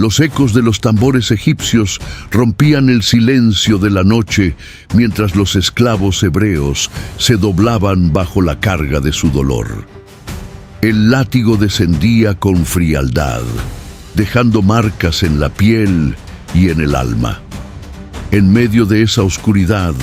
Los ecos de los tambores egipcios rompían el silencio de la noche mientras los esclavos hebreos se doblaban bajo la carga de su dolor. El látigo descendía con frialdad, dejando marcas en la piel y en el alma. En medio de esa oscuridad,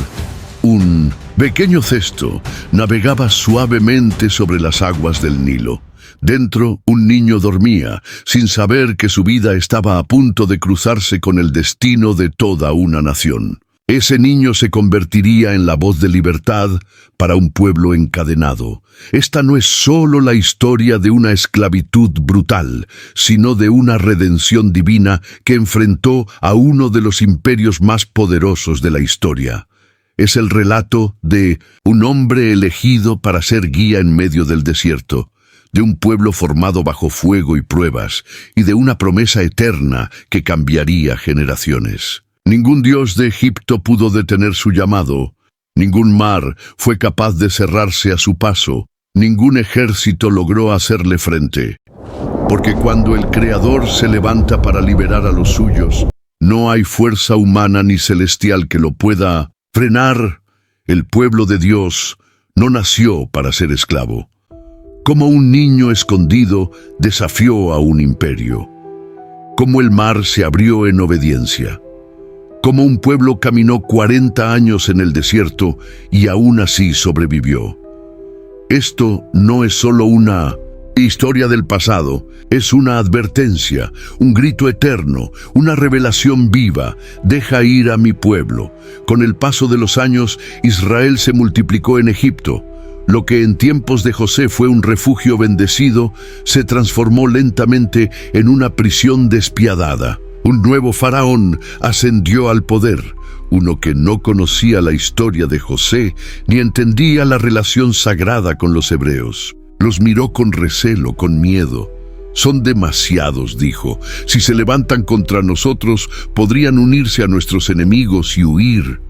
un pequeño cesto navegaba suavemente sobre las aguas del Nilo. Dentro, un niño dormía, sin saber que su vida estaba a punto de cruzarse con el destino de toda una nación. Ese niño se convertiría en la voz de libertad para un pueblo encadenado. Esta no es solo la historia de una esclavitud brutal, sino de una redención divina que enfrentó a uno de los imperios más poderosos de la historia. Es el relato de un hombre elegido para ser guía en medio del desierto, de un pueblo formado bajo fuego y pruebas, y de una promesa eterna que cambiaría generaciones. Ningún dios de Egipto pudo detener su llamado, ningún mar fue capaz de cerrarse a su paso, ningún ejército logró hacerle frente. Porque cuando el Creador se levanta para liberar a los suyos, no hay fuerza humana ni celestial que lo pueda frenar. El pueblo de Dios no nació para ser esclavo. Como un niño escondido desafió a un imperio. Como el mar se abrió en obediencia. Como un pueblo caminó 40 años en el desierto y aún así sobrevivió. Esto no es solo una historia del pasado, es una advertencia, un grito eterno, una revelación viva. Deja ir a mi pueblo. Con el paso de los años, Israel se multiplicó en Egipto. Lo que en tiempos de José fue un refugio bendecido, se transformó lentamente en una prisión despiadada. Un nuevo faraón ascendió al poder, uno que no conocía la historia de José ni entendía la relación sagrada con los hebreos. Los miró con recelo, con miedo. Son demasiados, dijo. Si se levantan contra nosotros, podrían unirse a nuestros enemigos y huir.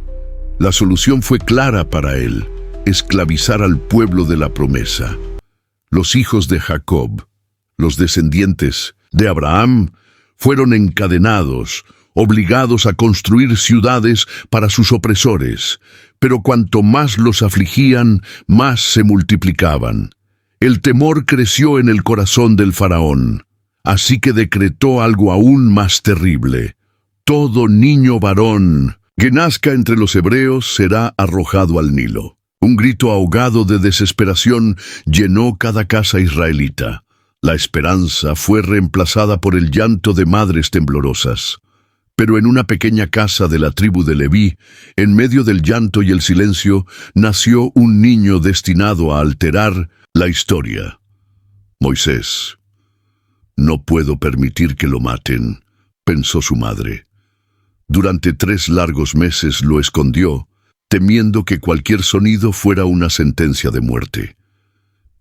La solución fue clara para él: esclavizar al pueblo de la promesa. Los hijos de Jacob, los descendientes de Abraham, fueron encadenados, obligados a construir ciudades para sus opresores, pero cuanto más los afligían, más se multiplicaban. El temor creció en el corazón del faraón, así que decretó algo aún más terrible: todo niño varón que nazca entre los hebreos será arrojado al Nilo. Un grito ahogado de desesperación llenó cada casa israelita. La esperanza fue reemplazada por el llanto de madres temblorosas. Pero en una pequeña casa de la tribu de Leví, en medio del llanto y el silencio, nació un niño destinado a alterar la historia. Moisés. No puedo permitir que lo maten, pensó su madre. Durante 3 largos meses lo escondió, temiendo que cualquier sonido fuera una sentencia de muerte.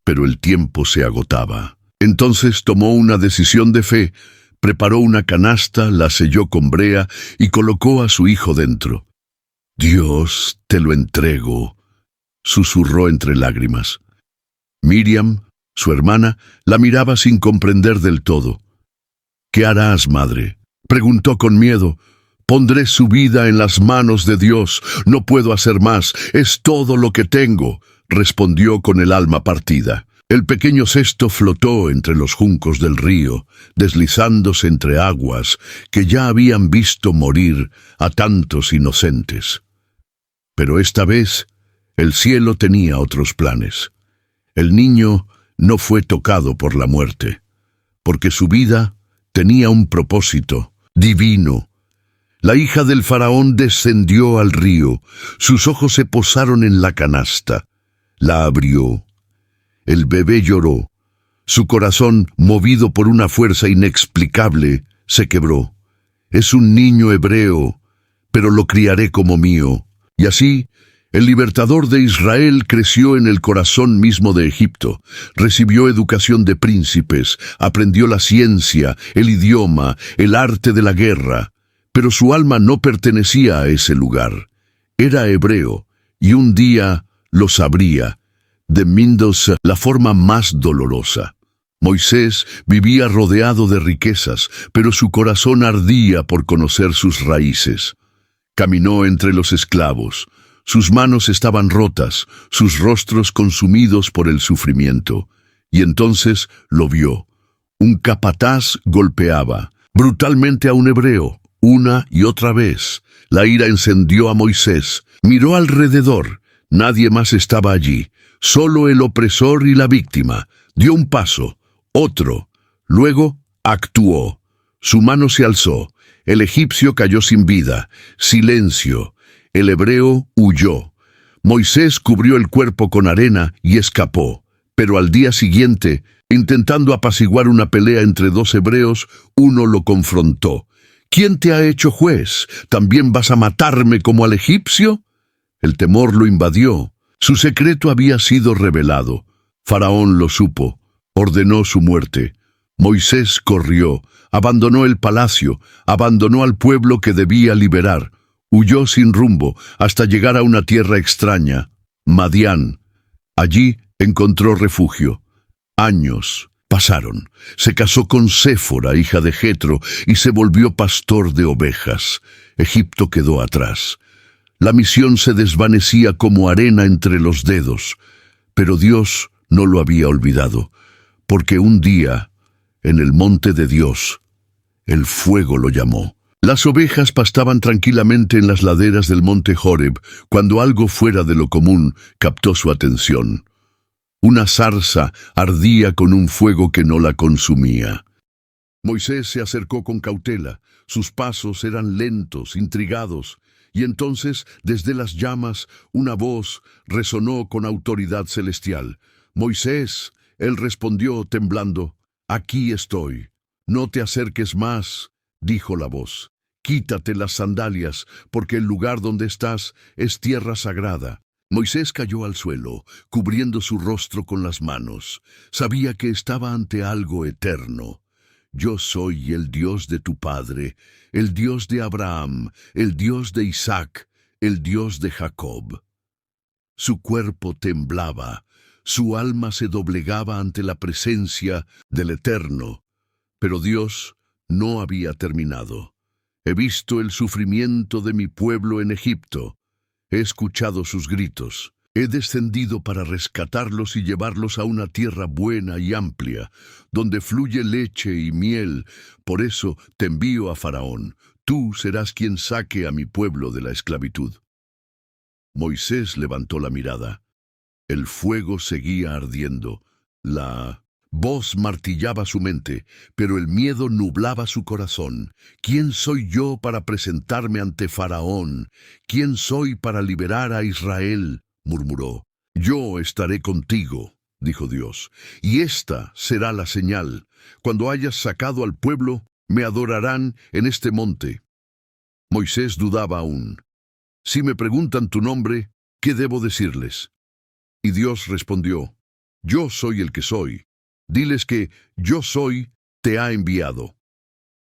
Pero el tiempo se agotaba. Entonces tomó una decisión de fe, preparó una canasta, la selló con brea y colocó a su hijo dentro. «Dios, te lo entrego», susurró entre lágrimas. Miriam, su hermana, la miraba sin comprender del todo. «¿Qué harás, madre?», preguntó con miedo. «Pondré su vida en las manos de Dios. No puedo hacer más. Es todo lo que tengo», respondió con el alma partida. El pequeño cesto flotó entre los juncos del río, deslizándose entre aguas que ya habían visto morir a tantos inocentes. Pero esta vez, el cielo tenía otros planes. El niño no fue tocado por la muerte, porque su vida tenía un propósito divino. La hija del faraón descendió al río, sus ojos se posaron en la canasta, la abrió. El bebé lloró. Su corazón, movido por una fuerza inexplicable, se quebró. Es un niño hebreo, pero lo criaré como mío. Y así, el libertador de Israel creció en el corazón mismo de Egipto. Recibió educación de príncipes, aprendió la ciencia, el idioma, el arte de la guerra. Pero su alma no pertenecía a ese lugar. Era hebreo, y un día lo sabría, de la forma más dolorosa. Moisés vivía rodeado de riquezas, pero su corazón ardía por conocer sus raíces. Caminó entre los esclavos. Sus manos estaban rotas, sus rostros consumidos por el sufrimiento. Y entonces lo vio. Un capataz golpeaba brutalmente a un hebreo, una y otra vez. La ira encendió a Moisés. Miró alrededor. Nadie más estaba allí. Solo el opresor y la víctima. Dio un paso, otro. Luego actuó. Su mano se alzó. El egipcio cayó sin vida. Silencio. El hebreo huyó. Moisés cubrió el cuerpo con arena y escapó. Pero al día siguiente, intentando apaciguar una pelea entre dos hebreos, uno lo confrontó. ¿Quién te ha hecho juez? ¿También vas a matarme como al egipcio? El temor lo invadió. Su secreto había sido revelado. Faraón lo supo. Ordenó su muerte. Moisés corrió, abandonó el palacio, abandonó al pueblo que debía liberar. Huyó sin rumbo hasta llegar a una tierra extraña, Madián. Allí encontró refugio. Años pasaron. Se casó con Séfora, hija de Jetro, y se volvió pastor de ovejas. Egipto quedó atrás. La misión se desvanecía como arena entre los dedos, pero Dios no lo había olvidado, porque un día, en el monte de Dios, el fuego lo llamó. Las ovejas pastaban tranquilamente en las laderas del monte Horeb, cuando algo fuera de lo común captó su atención. Una zarza ardía con un fuego que no la consumía. Moisés se acercó con cautela. Sus pasos eran lentos, intrigados, y entonces, desde las llamas, una voz resonó con autoridad celestial. «Moisés», él respondió temblando, «aquí estoy». «No te acerques más», dijo la voz. «Quítate las sandalias, porque el lugar donde estás es tierra sagrada». Moisés cayó al suelo, cubriendo su rostro con las manos. Sabía que estaba ante algo eterno. «Yo soy el Dios de tu padre, el Dios de Abraham, el Dios de Isaac, el Dios de Jacob». Su cuerpo temblaba, su alma se doblegaba ante la presencia del Eterno. Pero Dios no había terminado. «He visto el sufrimiento de mi pueblo en Egipto. He escuchado sus gritos. He descendido para rescatarlos y llevarlos a una tierra buena y amplia, donde fluye leche y miel. Por eso te envío a Faraón. Tú serás quien saque a mi pueblo de la esclavitud». Moisés levantó la mirada. El fuego seguía ardiendo. La voz martillaba su mente, pero el miedo nublaba su corazón. «¿Quién soy yo para presentarme ante Faraón? ¿Quién soy para liberar a Israel?», murmuró. «Yo estaré contigo», dijo Dios, «y esta será la señal. Cuando hayas sacado al pueblo, me adorarán en este monte». Moisés dudaba aún. «Si me preguntan tu nombre, ¿qué debo decirles?». Y Dios respondió, «Yo soy el que soy. Diles que yo soy te ha enviado».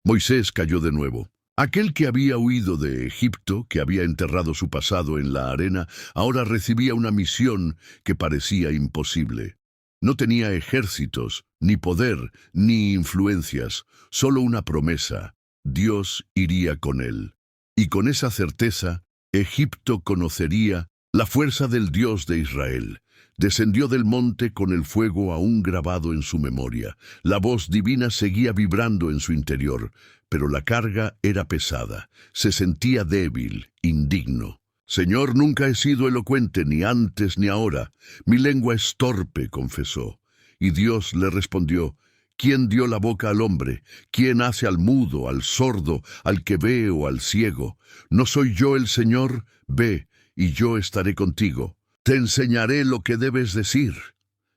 Moisés cayó de nuevo. Aquel que había huido de Egipto, que había enterrado su pasado en la arena, ahora recibía una misión que parecía imposible. No tenía ejércitos, ni poder, ni influencias, solo una promesa: Dios iría con él. Y con esa certeza, Egipto conocería la fuerza del Dios de Israel. Descendió del monte con el fuego aún grabado en su memoria. La voz divina seguía vibrando en su interior, pero la carga era pesada. Se sentía débil, indigno. «Señor, nunca he sido elocuente, ni antes ni ahora. Mi lengua es torpe», confesó. Y Dios le respondió: «¿Quién dio la boca al hombre? ¿Quién hace al mudo, al sordo, al que ve o al ciego? ¿No soy yo el Señor? Ve, y yo estaré contigo. Te enseñaré lo que debes decir».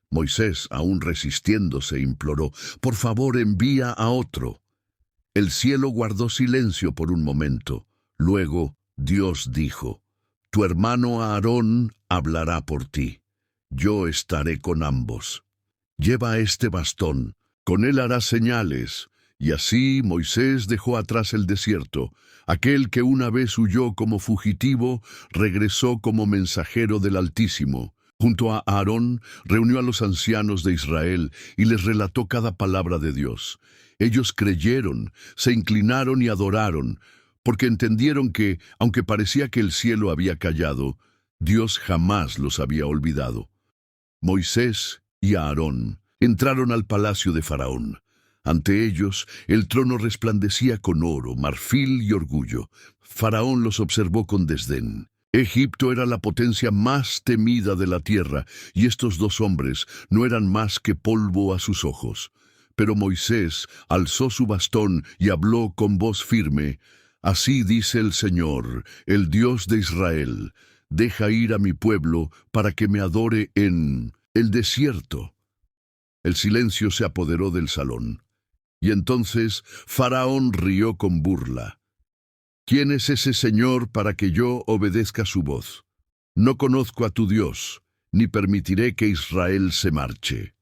Moisés, aún resistiéndose, imploró: «Por favor, envía a otro». El cielo guardó silencio por un momento. Luego Dios dijo: «Tu hermano Aarón hablará por ti. Yo estaré con ambos. Lleva este bastón, con él harás señales». Y así Moisés dejó atrás el desierto. Aquel que una vez huyó como fugitivo, regresó como mensajero del Altísimo. Junto a Aarón, reunió a los ancianos de Israel y les relató cada palabra de Dios. Ellos creyeron, se inclinaron y adoraron, porque entendieron que, aunque parecía que el cielo había callado, Dios jamás los había olvidado. Moisés y Aarón entraron al palacio de Faraón. Ante ellos, el trono resplandecía con oro, marfil y orgullo. Faraón los observó con desdén. Egipto era la potencia más temida de la tierra, y estos dos hombres no eran más que polvo a sus ojos. Pero Moisés alzó su bastón y habló con voz firme: «Así dice el Señor, el Dios de Israel, deja ir a mi pueblo para que me adore en el desierto». El silencio se apoderó del salón, y entonces Faraón rió con burla. «¿Quién es ese Señor para que yo obedezca su voz? No conozco a tu Dios, ni permitiré que Israel se marche».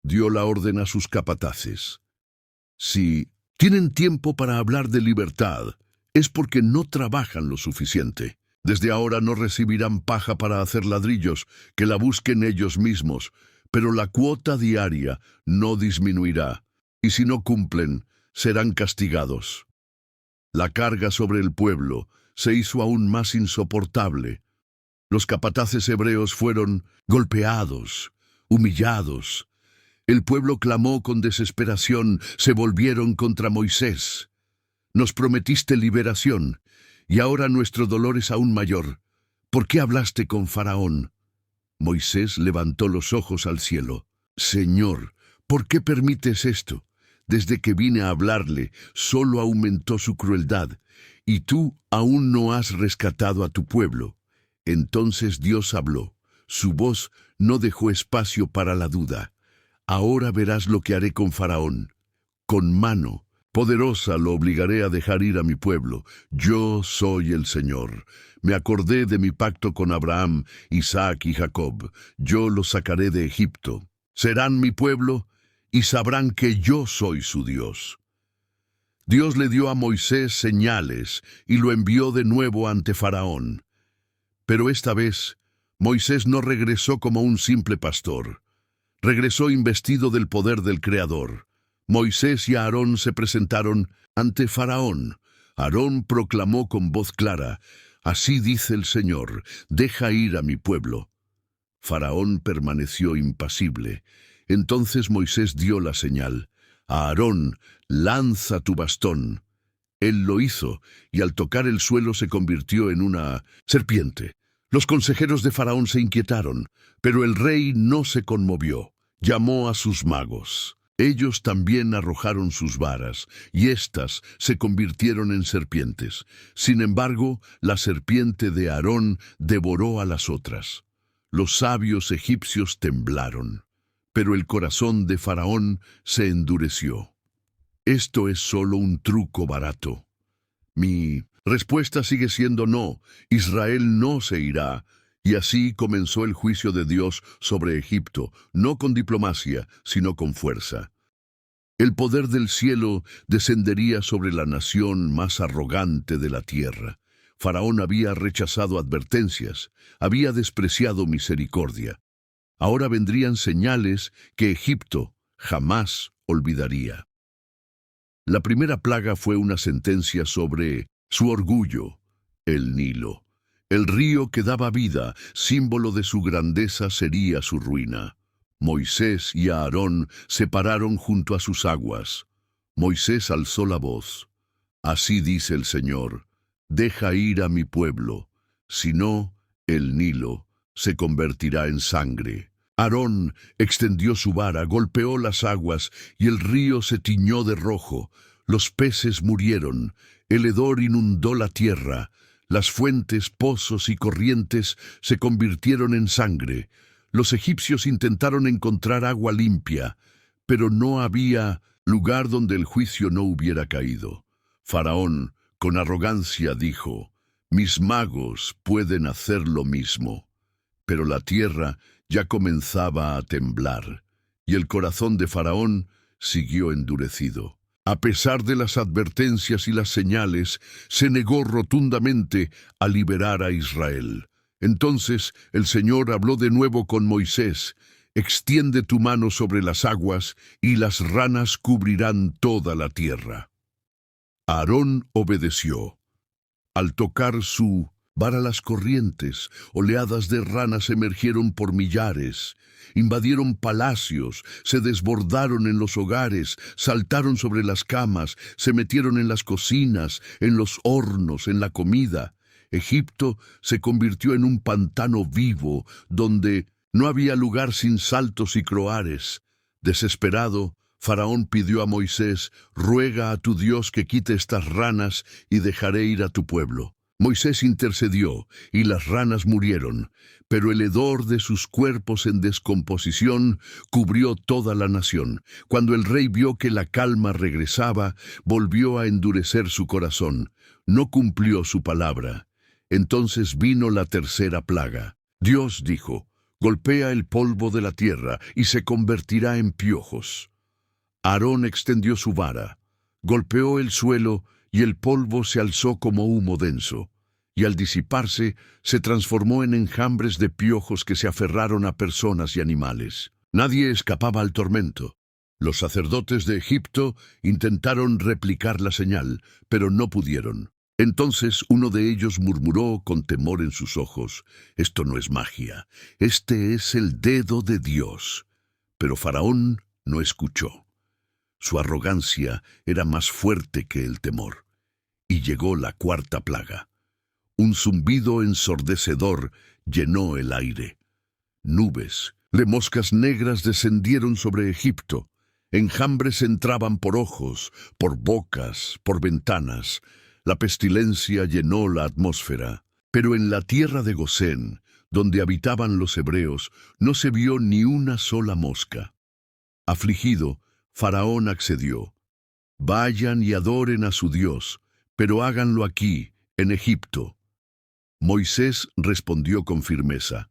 Dio la orden a sus capataces: «Si tienen tiempo para hablar de libertad, es porque no trabajan lo suficiente. Desde ahora no recibirán paja para hacer ladrillos, que la busquen ellos mismos, pero la cuota diaria no disminuirá, y si no cumplen, serán castigados». La carga sobre el pueblo se hizo aún más insoportable. Los capataces hebreos fueron golpeados, humillados. El pueblo clamó con desesperación, se volvieron contra Moisés. «Nos prometiste liberación, y ahora nuestro dolor es aún mayor. ¿Por qué hablaste con Faraón?» Moisés levantó los ojos al cielo. «Señor, ¿por qué permites esto? Desde que vine a hablarle, solo aumentó su crueldad, y tú aún no has rescatado a tu pueblo». Entonces Dios habló. Su voz no dejó espacio para la duda. «Ahora verás lo que haré con Faraón. Con mano poderosa lo obligaré a dejar ir a mi pueblo. Yo soy el Señor. Me acordé de mi pacto con Abraham, Isaac y Jacob. Yo los sacaré de Egipto. Serán mi pueblo y sabrán que yo soy su Dios». Dios le dio a Moisés señales y lo envió de nuevo ante Faraón. Pero esta vez, Moisés no regresó como un simple pastor. Regresó investido del poder del Creador. Moisés y Aarón se presentaron ante Faraón. Aarón proclamó con voz clara: «Así dice el Señor, deja ir a mi pueblo». Faraón permaneció impasible. Entonces Moisés dio la señal: «Aarón, lanza tu bastón». Él lo hizo, y al tocar el suelo se convirtió en una serpiente. Los consejeros de Faraón se inquietaron, pero el rey no se conmovió. Llamó a sus magos. Ellos también arrojaron sus varas, y éstas se convirtieron en serpientes. Sin embargo, la serpiente de Aarón devoró a las otras. Los sabios egipcios temblaron, pero el corazón de Faraón se endureció. «Esto es solo un truco barato». Mi respuesta sigue siendo no. Israel no se irá. Y así comenzó el juicio de Dios sobre Egipto, no con diplomacia, sino con fuerza. El poder del cielo descendería sobre la nación más arrogante de la tierra. Faraón había rechazado advertencias, había despreciado misericordia. Ahora vendrían señales que Egipto jamás olvidaría. La primera plaga fue una sentencia sobre su orgullo, el Nilo. El río que daba vida, símbolo de su grandeza, sería su ruina. Moisés y Aarón se pararon junto a sus aguas. Moisés alzó la voz: «Así dice el Señor, deja ir a mi pueblo, si no, el Nilo se convertirá en sangre». Aarón extendió su vara, golpeó las aguas, y el río se tiñó de rojo. Los peces murieron, el hedor inundó la tierra, las fuentes, pozos y corrientes se convirtieron en sangre. Los egipcios intentaron encontrar agua limpia, pero no había lugar donde el juicio no hubiera caído. Faraón, con arrogancia, dijo: «Mis magos pueden hacer lo mismo». Pero la tierra ya comenzaba a temblar, y el corazón de Faraón siguió endurecido. A pesar de las advertencias y las señales, se negó rotundamente a liberar a Israel. Entonces el Señor habló de nuevo con Moisés: «Extiende tu mano sobre las aguas, y las ranas cubrirán toda la tierra». Aarón obedeció. Al tocar su vara, las corrientes, oleadas de ranas emergieron por millares, invadieron palacios, se desbordaron en los hogares, saltaron sobre las camas, se metieron en las cocinas, en los hornos, en la comida. Egipto se convirtió en un pantano vivo, donde no había lugar sin saltos y croares. Desesperado, Faraón pidió a Moisés: «Ruega a tu Dios que quite estas ranas y dejaré ir a tu pueblo». Moisés intercedió, y las ranas murieron, pero el hedor de sus cuerpos en descomposición cubrió toda la nación. Cuando el rey vio que la calma regresaba, volvió a endurecer su corazón. No cumplió su palabra. Entonces vino la tercera plaga. Dios dijo: «Golpea el polvo de la tierra y se convertirá en piojos». Aarón extendió su vara, golpeó el suelo, y el polvo se alzó como humo denso, y al disiparse se transformó en enjambres de piojos que se aferraron a personas y animales. Nadie escapaba al tormento. Los sacerdotes de Egipto intentaron replicar la señal, pero no pudieron. Entonces uno de ellos murmuró con temor en sus ojos: «Esto no es magia, este es el dedo de Dios». Pero Faraón no escuchó. Su arrogancia era más fuerte que el temor. Y llegó la cuarta plaga. Un zumbido ensordecedor llenó el aire. Nubes de moscas negras descendieron sobre Egipto. Enjambres entraban por ojos, por bocas, por ventanas. La pestilencia llenó la atmósfera. Pero en la tierra de Gosén, donde habitaban los hebreos, no se vio ni una sola mosca. Afligido, Faraón accedió: «Vayan y adoren a su Dios, pero háganlo aquí, en Egipto». Moisés respondió con firmeza: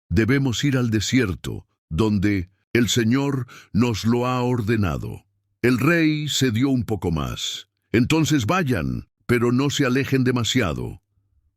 «Debemos ir al desierto, donde el Señor nos lo ha ordenado». El rey cedió un poco más: «Entonces vayan, pero no se alejen demasiado».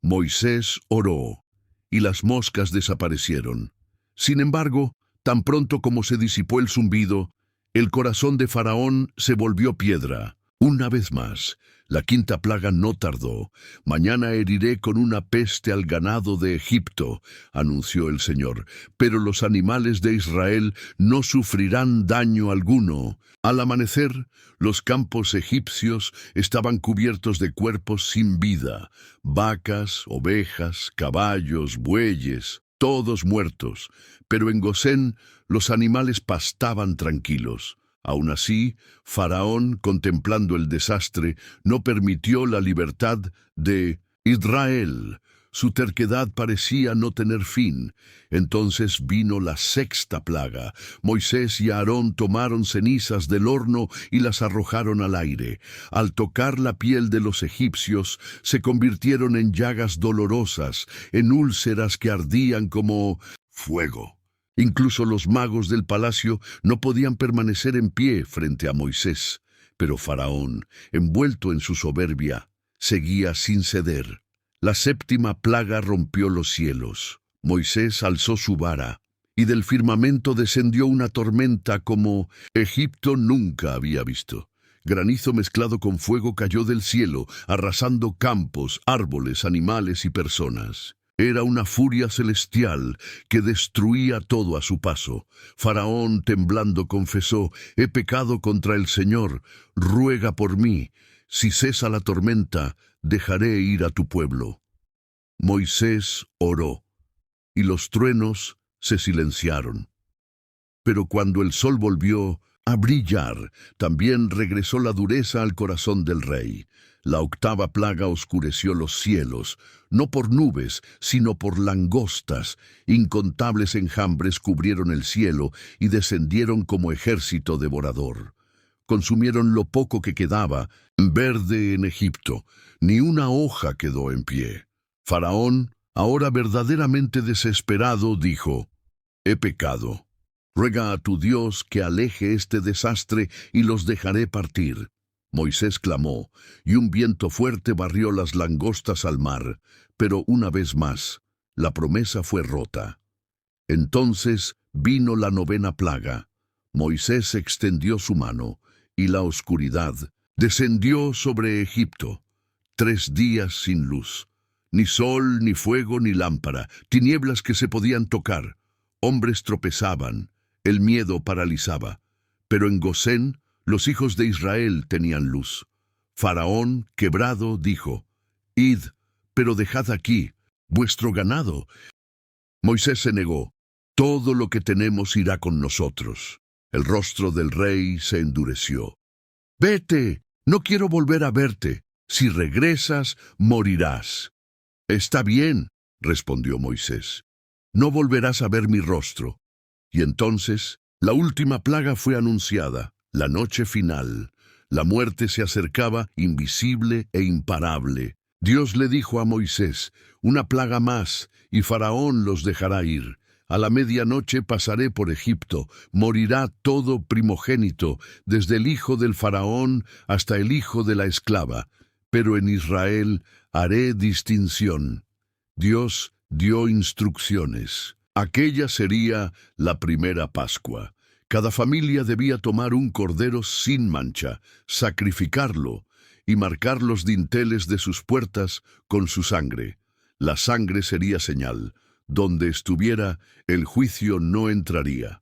Moisés oró, y las moscas desaparecieron. Sin embargo, tan pronto como se disipó el zumbido, el corazón de Faraón se volvió piedra. Una vez más, la quinta plaga no tardó. «Mañana heriré con una peste al ganado de Egipto», anunció el Señor, «pero los animales de Israel no sufrirán daño alguno». Al amanecer, los campos egipcios estaban cubiertos de cuerpos sin vida: vacas, ovejas, caballos, bueyes, todos muertos. Pero en Gosén los animales pastaban tranquilos. Aún así, Faraón, contemplando el desastre, no permitió la libertad de Israel. Su terquedad parecía no tener fin. Entonces vino la sexta plaga. Moisés y Aarón tomaron cenizas del horno y las arrojaron al aire. Al tocar la piel de los egipcios, se convirtieron en llagas dolorosas, en úlceras que ardían como fuego. Incluso los magos del palacio no podían permanecer en pie frente a Moisés. Pero Faraón, envuelto en su soberbia, seguía sin ceder. La séptima plaga rompió los cielos. Moisés alzó su vara, y del firmamento descendió una tormenta como Egipto nunca había visto. Granizo mezclado con fuego cayó del cielo, arrasando campos, árboles, animales y personas. Era una furia celestial que destruía todo a su paso. Faraón, temblando, confesó: «He pecado contra el Señor, ruega por mí. Si cesa la tormenta, dejaré ir a tu pueblo». Moisés oró, y los truenos se silenciaron. Pero cuando el sol volvió a brillar, también regresó la dureza al corazón del rey. La octava plaga oscureció los cielos, no por nubes, sino por langostas. Incontables enjambres cubrieron el cielo y descendieron como ejército devorador. Consumieron lo poco que quedaba verde en Egipto. Ni una hoja quedó en pie. Faraón, ahora verdaderamente desesperado, dijo: «He pecado. Ruega a tu Dios que aleje este desastre y los dejaré partir». Moisés clamó, y un viento fuerte barrió las langostas al mar. Pero una vez más, La promesa fue rota. Entonces vino la 9ª plaga. Moisés extendió su mano, y la oscuridad descendió sobre Egipto. 3 días sin luz. Ni sol, ni fuego, ni lámpara, tinieblas que se podían tocar. Hombres tropezaban, el miedo paralizaba. Pero en Gosén, los hijos de Israel tenían luz. Faraón, quebrado, dijo: «Id, pero dejad aquí vuestro ganado». Moisés se negó: «Todo lo que tenemos irá con nosotros». El rostro del rey se endureció. «Vete, no quiero volver a verte. Si regresas, morirás». «Está bien», respondió Moisés. «No volverás a ver mi rostro». Y entonces, la última plaga fue anunciada, la noche final. La muerte se acercaba, invisible e imparable. Dios le dijo a Moisés: «Una plaga más, y Faraón los dejará ir. A la medianoche pasaré por Egipto, morirá todo primogénito, desde el hijo del Faraón hasta el hijo de la esclava. Pero en Israel haré distinción». Dios dio instrucciones. Aquella sería la primera Pascua. Cada familia debía tomar un cordero sin mancha, sacrificarlo y marcar los dinteles de sus puertas con su sangre. La sangre sería señal. Donde estuviera, el juicio no entraría.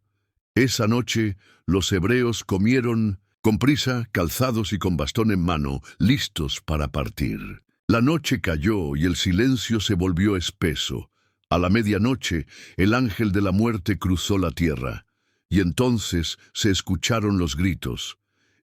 Esa noche, los hebreos comieron con prisa, calzados y con bastón en mano, listos para partir. La noche cayó y el silencio se volvió espeso. A la medianoche, el ángel de la muerte cruzó la tierra. Y entonces se escucharon los gritos.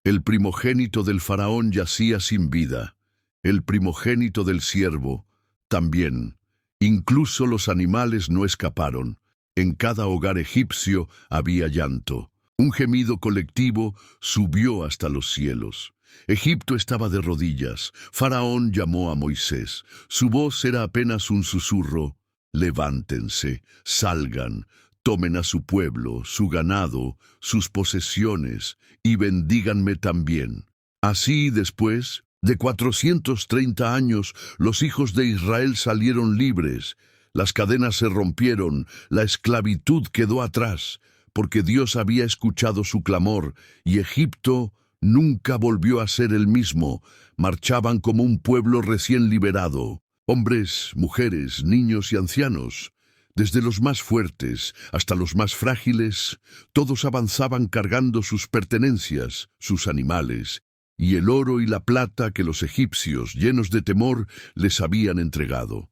El primogénito del faraón yacía sin vida. El primogénito del siervo también. Incluso los animales no escaparon. En cada hogar egipcio había llanto. Un gemido colectivo subió hasta los cielos. Egipto estaba de rodillas. Faraón llamó a Moisés. Su voz era apenas un susurro. «Levántense, salgan, tomen a su pueblo, su ganado, sus posesiones, y bendíganme también». Así después de 430 años, los hijos de Israel salieron libres. Las cadenas se rompieron, la esclavitud quedó atrás, porque Dios había escuchado su clamor, y Egipto nunca volvió a ser el mismo. Marchaban como un pueblo recién liberado. Hombres, mujeres, niños y ancianos, desde los más fuertes hasta los más frágiles, todos avanzaban cargando sus pertenencias, sus animales, y el oro y la plata que los egipcios, llenos de temor, les habían entregado.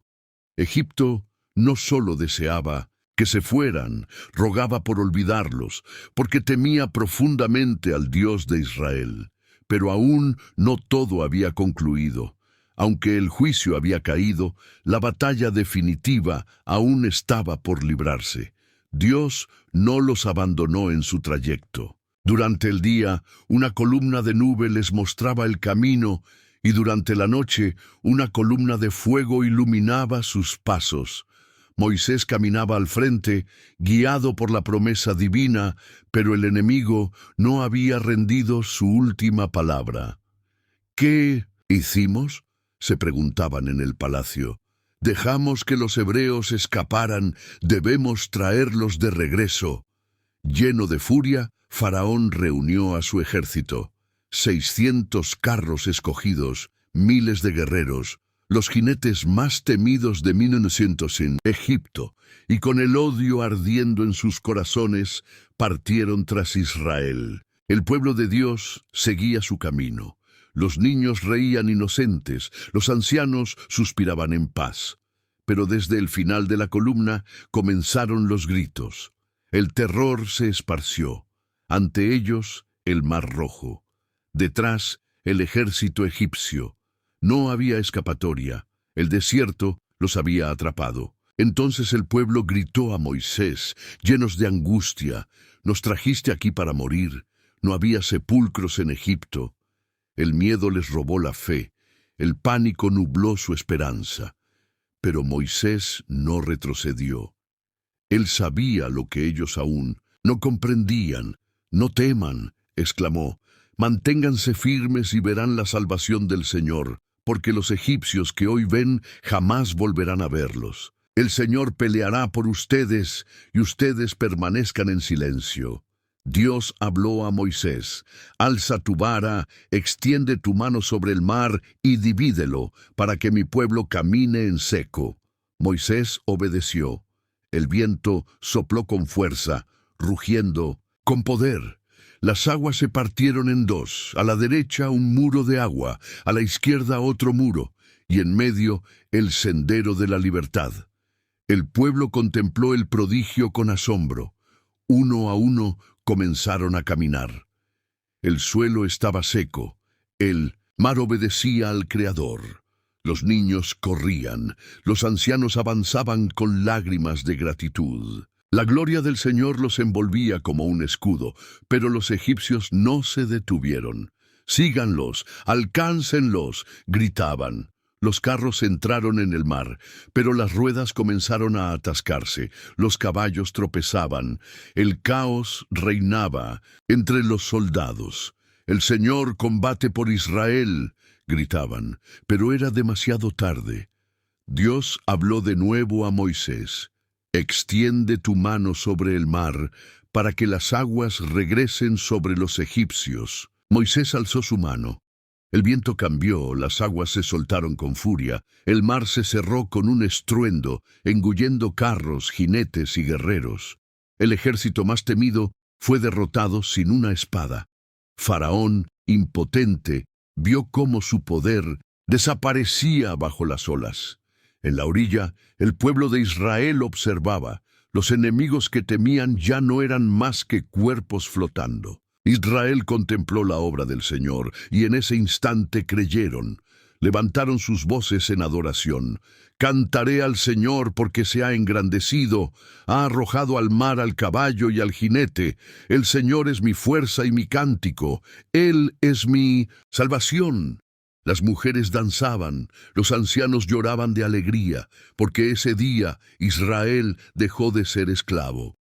Egipto no solo deseaba que se fueran, rogaba por olvidarlos, porque temía profundamente al Dios de Israel. Pero aún no todo había concluido. Aunque el juicio había caído, la batalla definitiva aún estaba por librarse. Dios no los abandonó en su trayecto. Durante el día, una columna de nube les mostraba el camino, y durante la noche, una columna de fuego iluminaba sus pasos. Moisés caminaba al frente, guiado por la promesa divina, pero el enemigo no había rendido su última palabra. «¿Qué hicimos?», se preguntaban en el palacio. «Dejamos que los hebreos escaparan, debemos traerlos de regreso». Lleno de furia, Faraón reunió a su ejército. 600 carros escogidos, miles de guerreros, los jinetes más temidos de 1900 en Egipto, y con el odio ardiendo en sus corazones, partieron tras Israel. El pueblo de Dios seguía su camino. Los niños reían inocentes, los ancianos suspiraban en paz. Pero desde el final de la columna comenzaron los gritos. El terror se esparció. Ante ellos, el Mar Rojo. Detrás, el ejército egipcio. No había escapatoria. El desierto los había atrapado. Entonces el pueblo gritó a Moisés, llenos de angustia: «Nos trajiste aquí para morir. No había sepulcros en Egipto». El miedo les robó la fe, el pánico nubló su esperanza. Pero Moisés no retrocedió. Él sabía lo que ellos aún no comprendían. «No teman», exclamó, «manténganse firmes y verán la salvación del Señor, porque los egipcios que hoy ven jamás volverán a verlos». El Señor peleará por ustedes y ustedes permanezcan en silencio. Dios habló a Moisés: alza tu vara, extiende tu mano sobre el mar y divídelo, para que mi pueblo camine en seco. Moisés obedeció. El viento sopló con fuerza, rugiendo con poder. Las aguas se partieron en dos: a la derecha un muro de agua, a la izquierda otro muro, y en medio el sendero de la libertad. El pueblo contempló el prodigio con asombro. Uno a uno comenzaron a caminar. El suelo estaba seco. El mar obedecía al Creador. Los niños corrían. Los ancianos avanzaban con lágrimas de gratitud. La gloria del Señor los envolvía como un escudo, pero los egipcios no se detuvieron. «Síganlos, alcáncenlos», gritaban. Los carros entraron en el mar, pero las ruedas comenzaron a atascarse, los caballos tropezaban, el caos reinaba entre los soldados. «El Señor combate por Israel», gritaban, pero era demasiado tarde. Dios habló de nuevo a Moisés: «Extiende tu mano sobre el mar, para que las aguas regresen sobre los egipcios». Moisés alzó su mano. El viento cambió, las aguas se soltaron con furia, el mar se cerró con un estruendo, engullendo carros, jinetes y guerreros. El ejército más temido fue derrotado sin una espada. Faraón, impotente, vio cómo su poder desaparecía bajo las olas. En la orilla, el pueblo de Israel observaba. Los enemigos que temían ya no eran más que cuerpos flotando. Israel contempló la obra del Señor, y en ese instante creyeron. Levantaron sus voces en adoración. «Cantaré al Señor porque se ha engrandecido. Ha arrojado al mar al caballo y al jinete. El Señor es mi fuerza y mi cántico. Él es mi salvación». Las mujeres danzaban, los ancianos lloraban de alegría, porque ese día Israel dejó de ser esclavo.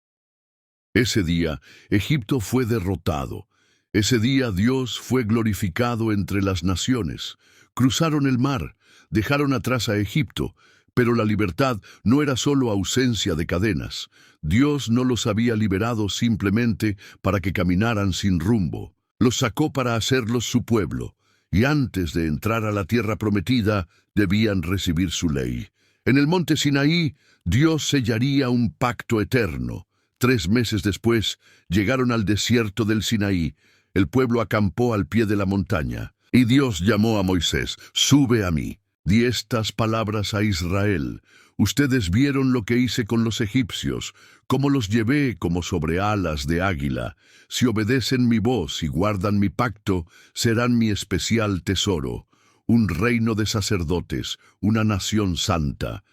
Ese día Egipto fue derrotado. Ese día Dios fue glorificado entre las naciones. Cruzaron el mar, dejaron atrás a Egipto, pero la libertad no era solo ausencia de cadenas. Dios no los había liberado simplemente para que caminaran sin rumbo. Los sacó para hacerlos su pueblo, y antes de entrar a la tierra prometida, debían recibir su ley. En el monte Sinaí, Dios sellaría un pacto eterno. 3 meses después, llegaron al desierto del Sinaí. El pueblo acampó al pie de la montaña, y Dios llamó a Moisés: «Sube a mí. Di estas palabras a Israel. Ustedes vieron lo que hice con los egipcios, cómo los llevé como sobre alas de águila. Si obedecen mi voz y guardan mi pacto, serán mi especial tesoro, un reino de sacerdotes, una nación santa».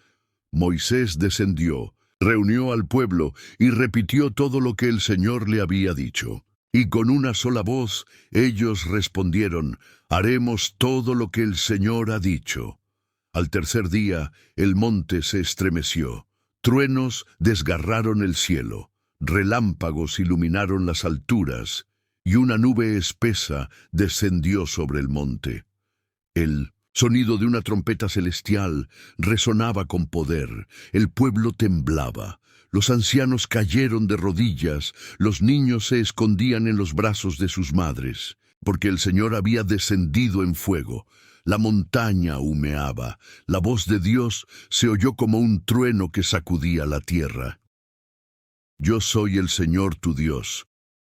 Moisés descendió, reunió al pueblo y repitió todo lo que el Señor le había dicho. Y con una sola voz ellos respondieron: «Haremos todo lo que el Señor ha dicho». Al tercer día el monte se estremeció. Truenos desgarraron el cielo, relámpagos iluminaron las alturas, y una nube espesa descendió sobre el monte. El sonido de una trompeta celestial resonaba con poder. El pueblo temblaba. Los ancianos cayeron de rodillas. Los niños se escondían en los brazos de sus madres, porque el Señor había descendido en fuego. La montaña humeaba. La voz de Dios se oyó como un trueno que sacudía la tierra. «Yo soy el Señor tu Dios,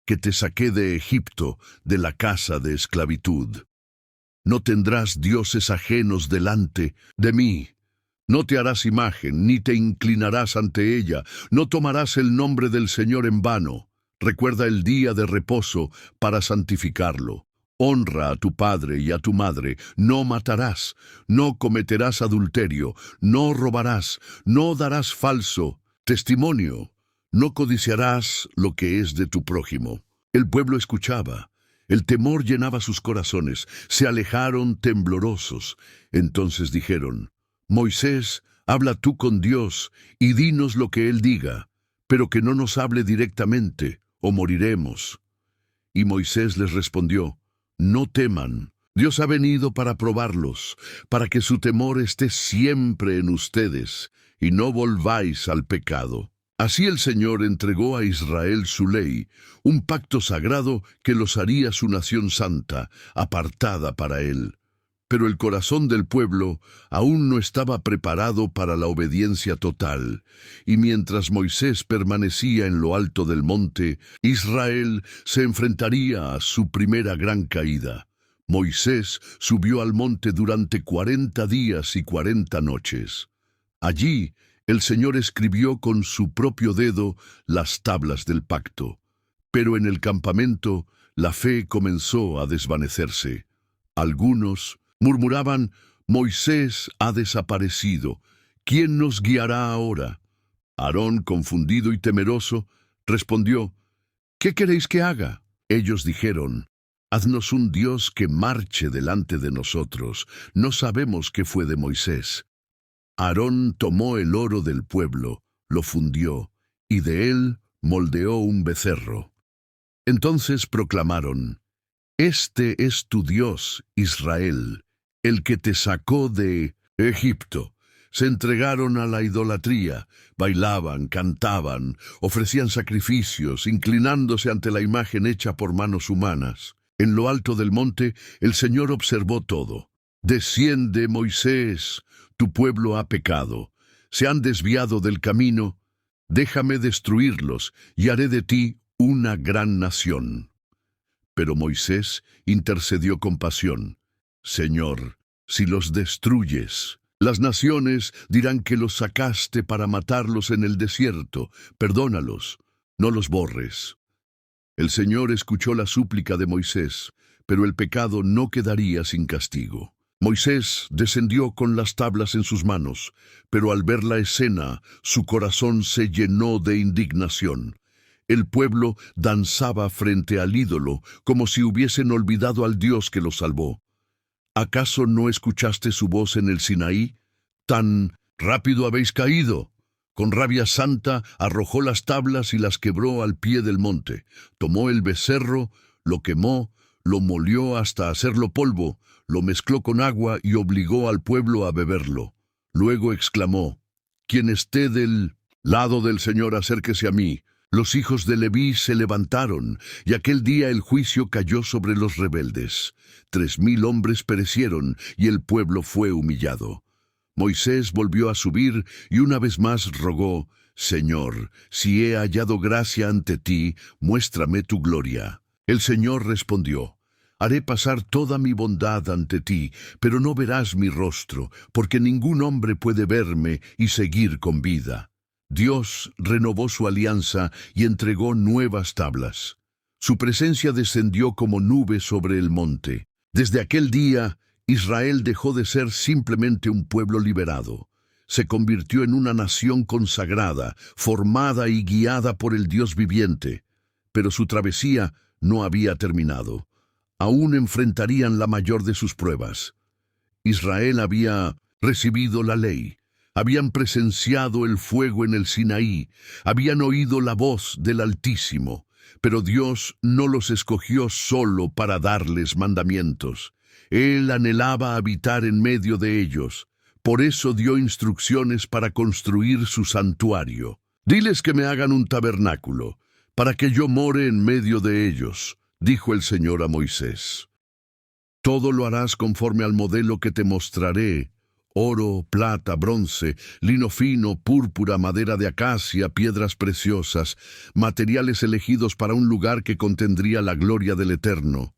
que te saqué de Egipto, de la casa de esclavitud. No tendrás dioses ajenos delante de mí. No te harás imagen, ni te inclinarás ante ella. No tomarás el nombre del Señor en vano. Recuerda el día de reposo para santificarlo. Honra a tu padre y a tu madre. No matarás. No cometerás adulterio. No robarás. No darás falso testimonio. No codiciarás lo que es de tu prójimo». El pueblo escuchaba. El temor llenaba sus corazones. Se alejaron temblorosos. Entonces dijeron: «Moisés, habla tú con Dios y dinos lo que Él diga, pero que no nos hable directamente, o moriremos». Y Moisés les respondió: «No teman. Dios ha venido para probarlos, para que su temor esté siempre en ustedes, y no volváis al pecado. Así el Señor entregó a Israel su ley, un pacto sagrado que los haría su nación santa, apartada para Él. Pero el corazón del pueblo aún no estaba preparado para la obediencia total, y mientras Moisés permanecía en lo alto del monte, Israel se enfrentaría a su primera gran caída. Moisés subió al monte durante 40 días y 40 noches. Allí, el Señor escribió con su propio dedo las tablas del pacto. Pero en el campamento, la fe comenzó a desvanecerse. Algunos murmuraban: Moisés ha desaparecido. ¿Quién nos guiará ahora? Aarón, confundido y temeroso, respondió: ¿Qué queréis que haga? Ellos dijeron: Haznos un Dios que marche delante de nosotros. No sabemos qué fue de Moisés. Aarón tomó el oro del pueblo, lo fundió, y de él moldeó un becerro. Entonces proclamaron: Este es tu Dios, Israel, el que te sacó de Egipto. Se entregaron a la idolatría, bailaban, cantaban, ofrecían sacrificios, inclinándose ante la imagen hecha por manos humanas. En lo alto del monte, el Señor observó todo. Desciende, Moisés, tu pueblo ha pecado. Se han desviado del camino. Déjame destruirlos y haré de ti una gran nación. Pero Moisés intercedió con pasión. Señor, si los destruyes, las naciones dirán que los sacaste para matarlos en el desierto. Perdónalos, no los borres. El Señor escuchó la súplica de Moisés, pero el pecado no quedaría sin castigo. Moisés descendió con las tablas en sus manos, pero al ver la escena, su corazón se llenó de indignación. El pueblo danzaba frente al ídolo, como si hubiesen olvidado al Dios que los salvó. ¿Acaso no escuchaste su voz en el Sinaí? ¡Tan rápido habéis caído! Con rabia santa arrojó las tablas y las quebró al pie del monte. Tomó el becerro, lo quemó, lo molió hasta hacerlo polvo, lo mezcló con agua y obligó al pueblo a beberlo. Luego exclamó: Quien esté del lado del Señor, acérquese a mí. Los hijos de Leví se levantaron, y aquel día el juicio cayó sobre los rebeldes. 3000 hombres perecieron, y el pueblo fue humillado. Moisés volvió a subir, y una vez más rogó: Señor, si he hallado gracia ante ti, muéstrame tu gloria. El Señor respondió: Haré pasar toda mi bondad ante ti, pero no verás mi rostro, porque ningún hombre puede verme y seguir con vida. Dios renovó su alianza y entregó nuevas tablas. Su presencia descendió como nube sobre el monte. Desde aquel día, Israel dejó de ser simplemente un pueblo liberado. Se convirtió en una nación consagrada, formada y guiada por el Dios viviente. Pero su travesía no había terminado. Aún enfrentarían la mayor de sus pruebas. Israel había recibido la ley. Habían presenciado el fuego en el Sinaí, habían oído la voz del Altísimo, pero Dios no los escogió solo para darles mandamientos. Él anhelaba habitar en medio de ellos. Por eso dio instrucciones para construir su santuario. Diles que me hagan un tabernáculo, para que yo more en medio de ellos, dijo el Señor a Moisés. Todo lo harás conforme al modelo que te mostraré: oro, plata, bronce, lino fino, púrpura, madera de acacia, piedras preciosas, materiales elegidos para un lugar que contendría la gloria del Eterno.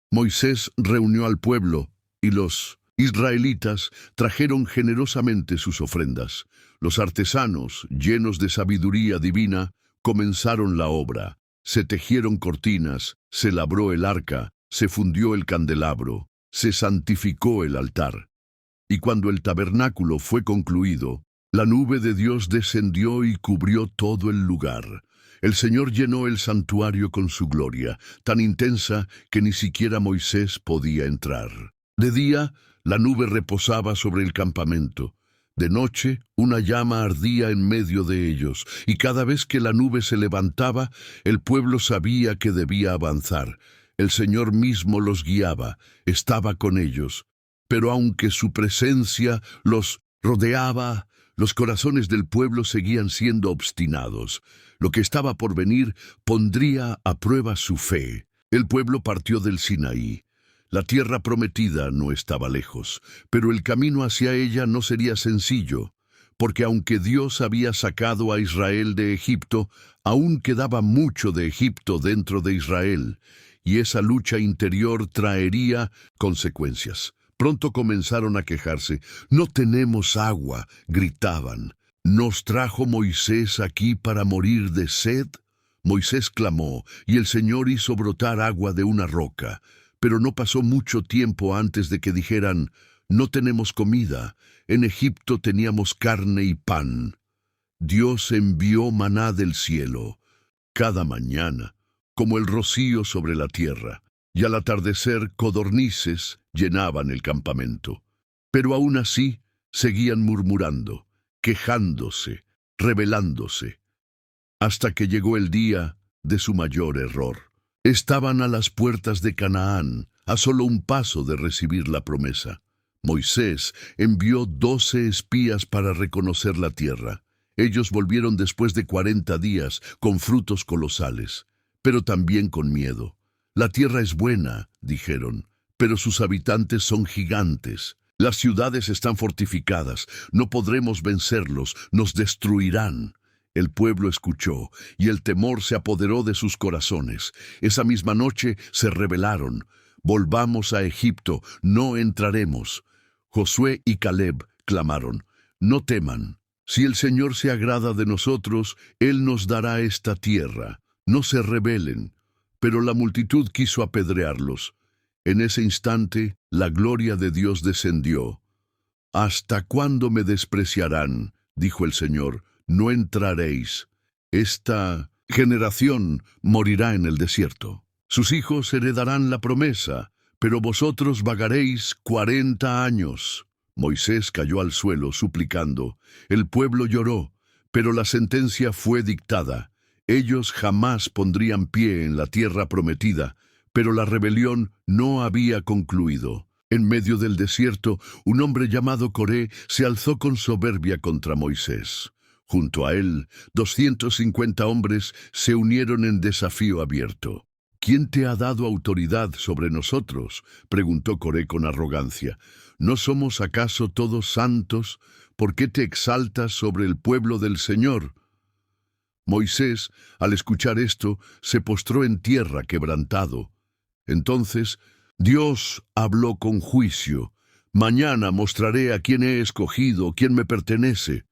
Moisés reunió al pueblo, y los israelitas trajeron generosamente sus ofrendas. Los artesanos, llenos de sabiduría divina, comenzaron la obra. Se tejieron cortinas, se labró el arca, se fundió el candelabro, se santificó el altar. Y cuando el tabernáculo fue concluido, la nube de Dios descendió y cubrió todo el lugar. El Señor llenó el santuario con su gloria, tan intensa que ni siquiera Moisés podía entrar. De día, la nube reposaba sobre el campamento. De noche, una llama ardía en medio de ellos, y cada vez que la nube se levantaba, el pueblo sabía que debía avanzar. El Señor mismo los guiaba, estaba con ellos. Pero aunque su presencia los rodeaba, Los corazones del pueblo seguían siendo obstinados. Lo que estaba por venir pondría a prueba su fe. El pueblo partió del Sinaí. La tierra prometida no estaba lejos, pero el camino hacia ella no sería sencillo, porque aunque Dios había sacado a Israel de Egipto, aún quedaba mucho de Egipto dentro de Israel, y esa lucha interior traería consecuencias. Pronto comenzaron a quejarse. «No tenemos agua», gritaban. «¿Nos trajo Moisés aquí para morir de sed?» Moisés clamó, y el Señor hizo brotar agua de una roca. Pero no pasó mucho tiempo antes de que dijeran: «No tenemos comida. En Egipto teníamos carne y pan». Dios envió maná del cielo cada mañana, como el rocío sobre la tierra, y al atardecer codornices llenaban el campamento. Pero aún así seguían murmurando, quejándose, rebelándose, hasta que llegó el día de su mayor error. Estaban a las puertas de Canaán, a solo un paso de recibir la promesa. Moisés envió 12 espías para reconocer la tierra. Ellos volvieron después de 40 días con frutos colosales, pero también con miedo. «La tierra es buena», dijeron, «pero sus habitantes son gigantes. Las ciudades están fortificadas, no podremos vencerlos, nos destruirán». El pueblo escuchó, y el temor se apoderó de sus corazones. Esa misma noche se rebelaron. «Volvamos a Egipto, no entraremos». Josué y Caleb clamaron: «No teman. Si el Señor se agrada de nosotros, Él nos dará esta tierra. No se rebelen». Pero la multitud quiso apedrearlos. En ese instante, la gloria de Dios descendió. «¿Hasta cuándo me despreciarán?», dijo el Señor. «No entraréis. Esta generación morirá en el desierto. Sus hijos heredarán la promesa, pero vosotros vagaréis 40 años». Moisés cayó al suelo suplicando. El pueblo lloró, pero la sentencia fue dictada. Ellos jamás pondrían pie en la tierra prometida, pero la rebelión no había concluido. En medio del desierto, un hombre llamado Coré se alzó con soberbia contra Moisés. Junto a él, 250 hombres se unieron en desafío abierto. «¿Quién te ha dado autoridad sobre nosotros?», preguntó Coré con arrogancia. «¿No somos acaso todos santos? ¿Por qué te exaltas sobre el pueblo del Señor?». Moisés, al escuchar esto, se postró en tierra quebrantado. Entonces Dios habló con juicio. «Mañana mostraré a quién he escogido, quién me pertenece».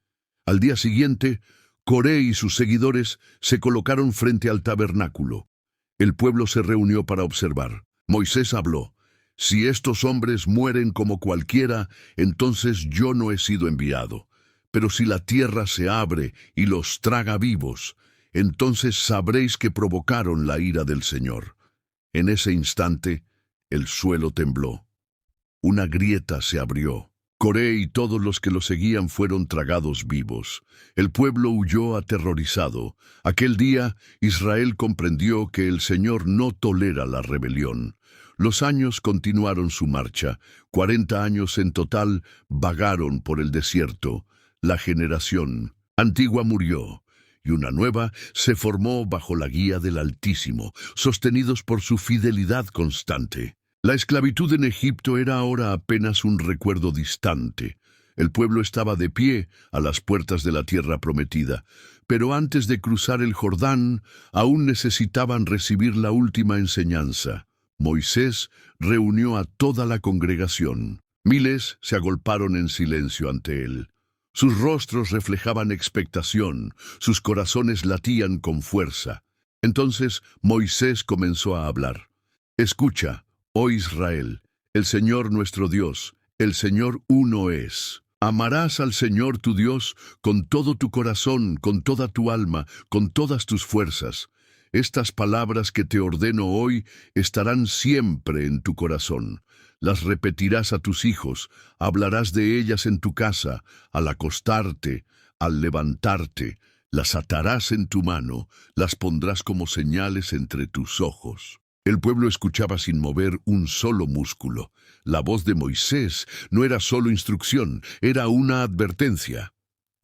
Al día siguiente, Coré y sus seguidores se colocaron frente al tabernáculo. El pueblo se reunió para observar. Moisés habló: «Si estos hombres mueren como cualquiera, entonces yo no he sido enviado. Pero si la tierra se abre y los traga vivos, entonces sabréis que provocaron la ira del Señor». En ese instante, el suelo tembló. Una grieta se abrió. Coré y todos los que lo seguían fueron tragados vivos. El pueblo huyó aterrorizado. Aquel día, Israel comprendió que el Señor no tolera la rebelión. Los años continuaron su marcha. 40 años en total vagaron por el desierto. La generación antigua murió, y una nueva se formó bajo la guía del Altísimo, sostenidos por su fidelidad constante. La esclavitud en Egipto era ahora apenas un recuerdo distante. El pueblo estaba de pie a las puertas de la tierra prometida, pero antes de cruzar el Jordán, aún necesitaban recibir la última enseñanza. Moisés reunió a toda la congregación. Miles se agolparon en silencio ante él. Sus rostros reflejaban expectación, sus corazones latían con fuerza. Entonces Moisés comenzó a hablar. «Escucha, oh Israel, el Señor nuestro Dios, el Señor uno es. Amarás al Señor tu Dios con todo tu corazón, con toda tu alma, con todas tus fuerzas. Estas palabras que te ordeno hoy estarán siempre en tu corazón. Las repetirás a tus hijos, hablarás de ellas en tu casa, al acostarte, al levantarte. Las atarás en tu mano, las pondrás como señales entre tus ojos». El pueblo escuchaba sin mover un solo músculo. La voz de Moisés no era solo instrucción, era una advertencia.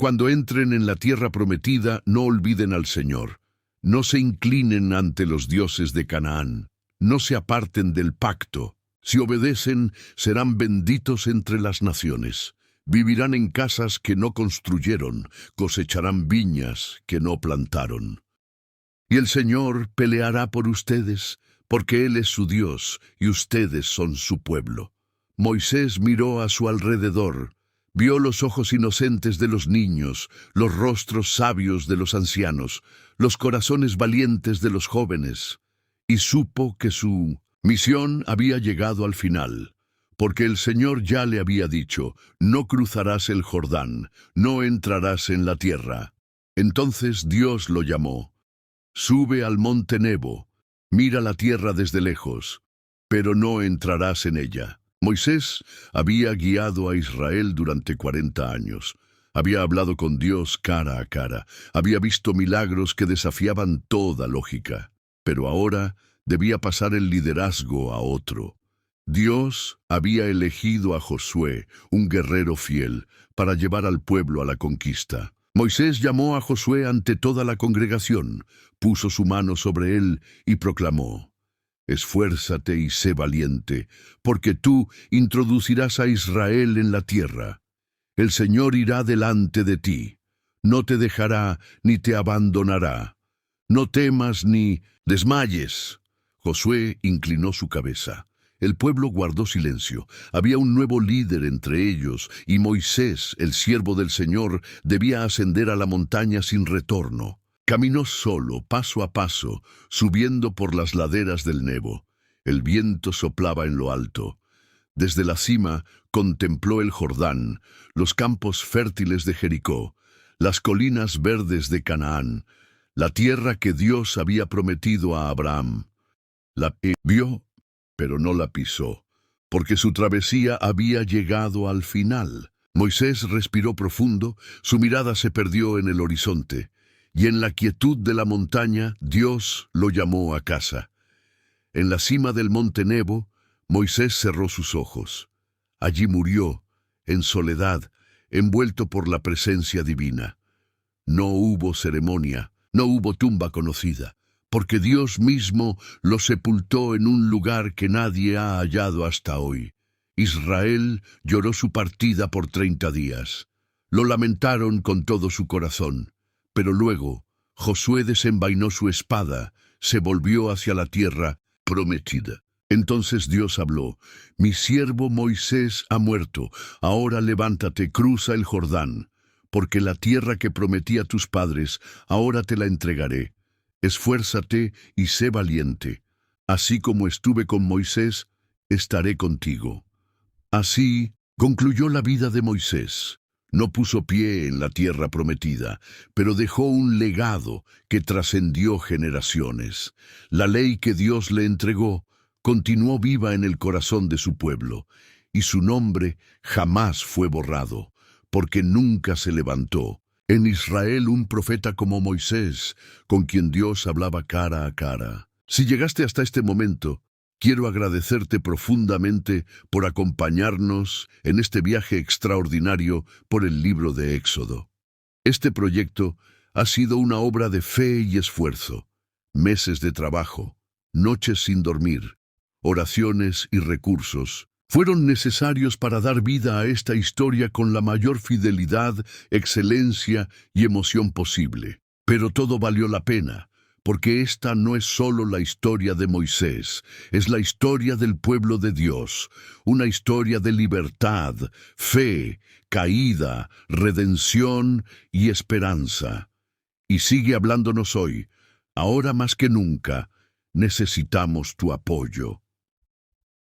Cuando entren en la tierra prometida, no olviden al Señor. No se inclinen ante los dioses de Canaán. No se aparten del pacto. Si obedecen, serán benditos entre las naciones. Vivirán en casas que no construyeron, cosecharán viñas que no plantaron. Y el Señor peleará por ustedes, porque Él es su Dios y ustedes son su pueblo. Moisés miró a su alrededor, vio los ojos inocentes de los niños, los rostros sabios de los ancianos, los corazones valientes de los jóvenes, y supo que su misión había llegado al final, porque el Señor ya le había dicho, no cruzarás el Jordán, no entrarás en la tierra. Entonces Dios lo llamó, sube al monte Nebo, mira la tierra desde lejos, pero no entrarás en ella. Moisés había guiado a Israel durante 40 años. Había hablado con Dios cara a cara. Había visto milagros que desafiaban toda lógica. Pero ahora debía pasar el liderazgo a otro. Dios había elegido a Josué, un guerrero fiel, para llevar al pueblo a la conquista. Moisés llamó a Josué ante toda la congregación, puso su mano sobre él y proclamó: esfuérzate y sé valiente, porque tú introducirás a Israel en la tierra. El Señor irá delante de ti, no te dejará ni te abandonará. No temas ni desmayes. Josué inclinó su cabeza. El pueblo guardó silencio. Había un nuevo líder entre ellos, y Moisés, el siervo del Señor, debía ascender a la montaña sin retorno. Caminó solo, paso a paso, subiendo por las laderas del Nebo. El viento soplaba en lo alto. Desde la cima contempló el Jordán, los campos fértiles de Jericó, las colinas verdes de Canaán, la tierra que Dios había prometido a Abraham. La vio, pero no la pisó, porque su travesía había llegado al final. Moisés respiró profundo, su mirada se perdió en el horizonte, y en la quietud de la montaña Dios lo llamó a casa. En la cima del monte Nebo, Moisés cerró sus ojos. Allí murió, en soledad, envuelto por la presencia divina. No hubo ceremonia, no hubo tumba conocida, porque Dios mismo lo sepultó en un lugar que nadie ha hallado hasta hoy. Israel lloró su partida por 30 días. Lo lamentaron con todo su corazón. Pero luego, Josué desenvainó su espada, se volvió hacia la tierra prometida. Entonces Dios habló: mi siervo Moisés ha muerto, ahora levántate, cruza el Jordán, porque la tierra que prometí a tus padres, ahora te la entregaré. Esfuérzate y sé valiente. Así como estuve con Moisés, estaré contigo. Así concluyó la vida de Moisés. No puso pie en la tierra prometida, pero dejó un legado que trascendió generaciones. La ley que Dios le entregó continuó viva en el corazón de su pueblo, y su nombre jamás fue borrado, porque nunca se levantó en Israel un profeta como Moisés, con quien Dios hablaba cara a cara. Si llegaste hasta este momento, quiero agradecerte profundamente por acompañarnos en este viaje extraordinario por el libro de Éxodo. Este proyecto ha sido una obra de fe y esfuerzo, meses de trabajo, noches sin dormir, oraciones y recursos fueron necesarios para dar vida a esta historia con la mayor fidelidad, excelencia y emoción posible. Pero todo valió la pena, porque esta no es solo la historia de Moisés, es la historia del pueblo de Dios, una historia de libertad, fe, caída, redención y esperanza. Y sigue hablándonos hoy. Ahora más que nunca, necesitamos tu apoyo.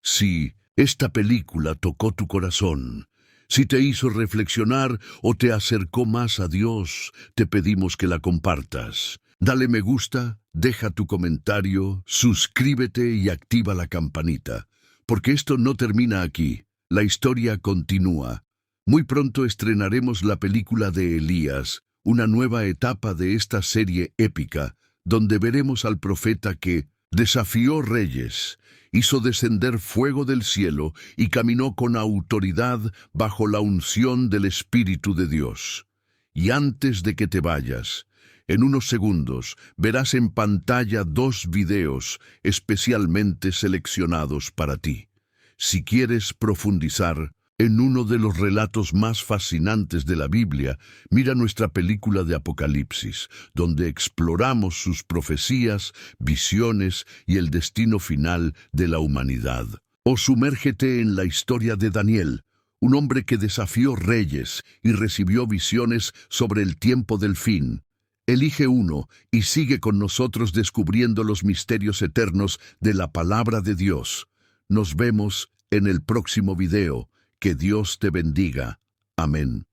Si esta película tocó tu corazón, si te hizo reflexionar o te acercó más a Dios, te pedimos que la compartas. Dale me gusta, deja tu comentario, suscríbete y activa la campanita, porque esto no termina aquí, la historia continúa. Muy pronto estrenaremos la película de Elías, una nueva etapa de esta serie épica, donde veremos al profeta que desafió reyes, hizo descender fuego del cielo y caminó con autoridad bajo la unción del Espíritu de Dios. Y antes de que te vayas, en unos segundos verás en pantalla 2 videos especialmente seleccionados para ti. Si quieres profundizar en uno de los relatos más fascinantes de la Biblia, mira nuestra película de Apocalipsis, donde exploramos sus profecías, visiones y el destino final de la humanidad. O sumérgete en la historia de Daniel, un hombre que desafió reyes y recibió visiones sobre el tiempo del fin. Elige uno y sigue con nosotros descubriendo los misterios eternos de la palabra de Dios. Nos vemos en el próximo video. Que Dios te bendiga. Amén.